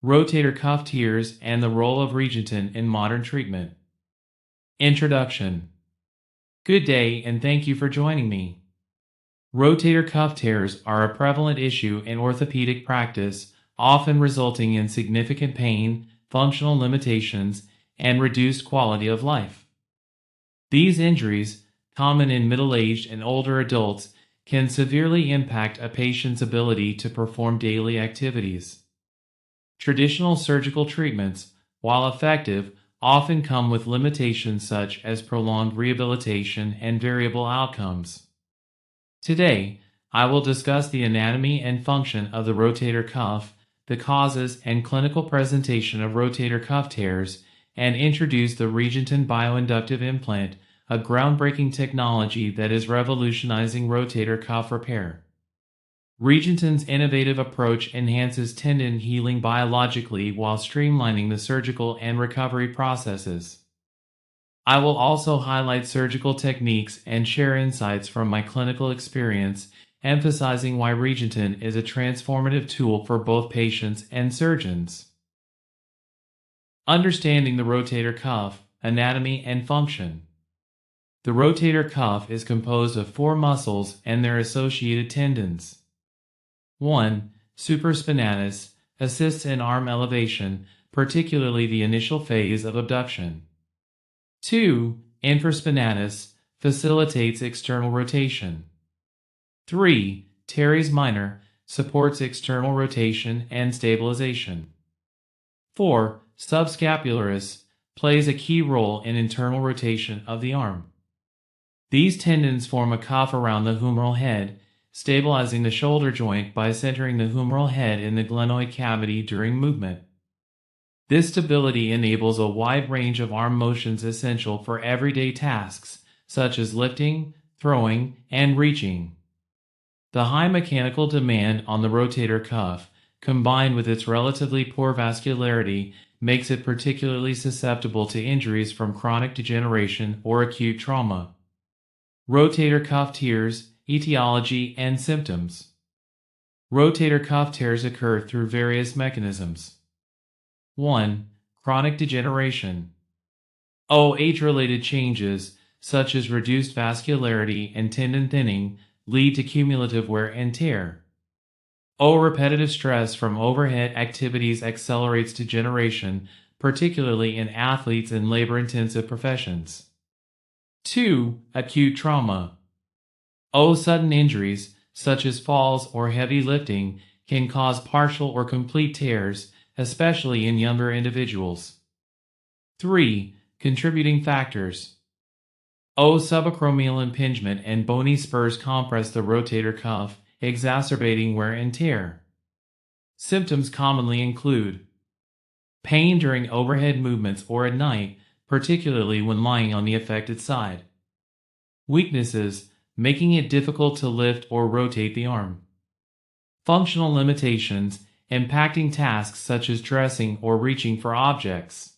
Rotator Cuff Tears and the Role of Regeneten in Modern Treatment. Introduction. Good day and thank you for joining me. Rotator cuff tears are a prevalent issue in orthopedic practice, often resulting in significant pain, functional limitations, and reduced quality of life. These injuries, common in middle-aged and older adults, can severely impact a patient's ability to perform daily activities. Traditional surgical treatments, while effective, often come with limitations such as prolonged rehabilitation and variable outcomes. Today, I will discuss the anatomy and function of the rotator cuff, the causes and clinical presentation of rotator cuff tears, and introduce the Regeneten bioinductive implant, a groundbreaking technology that is revolutionizing rotator cuff repair. Regeneten's innovative approach enhances tendon healing biologically while streamlining the surgical and recovery processes. I will also highlight surgical techniques and share insights from my clinical experience, emphasizing why Regeneten is a transformative tool for both patients and surgeons. Understanding the rotator cuff, anatomy and function. The rotator cuff is composed of 4 muscles and their associated tendons. 1. Supraspinatus assists in arm elevation, particularly the initial phase of abduction. 2. Infraspinatus facilitates external rotation. 3. Teres Minor supports external rotation and stabilization. 4. Subscapularis plays a key role in internal rotation of the arm. These tendons form a cuff around the humeral head, stabilizing the shoulder joint by centering the humeral head in the glenoid cavity during movement. This stability enables a wide range of arm motions essential for everyday tasks, such as lifting, throwing, and reaching. The high mechanical demand on the rotator cuff, combined with its relatively poor vascularity, makes it particularly susceptible to injuries from chronic degeneration or acute trauma. Rotator cuff tears, etiology and symptoms. Rotator cuff tears occur through various mechanisms. 1. Chronic degeneration. Age-related changes, such as reduced vascularity and tendon thinning, lead to cumulative wear and tear. Repetitive stress from overhead activities accelerates degeneration, particularly in athletes and labor-intensive professions. 2. Acute trauma. Sudden injuries, such as falls or heavy lifting, can cause partial or complete tears, especially in younger individuals. 3. Contributing factors. Subacromial impingement and bony spurs compress the rotator cuff, exacerbating wear and tear. Symptoms commonly include pain during overhead movements or at night, particularly when lying on the affected side. Weaknesses, making it difficult to lift or rotate the arm. Functional limitations, impacting tasks such as dressing or reaching for objects.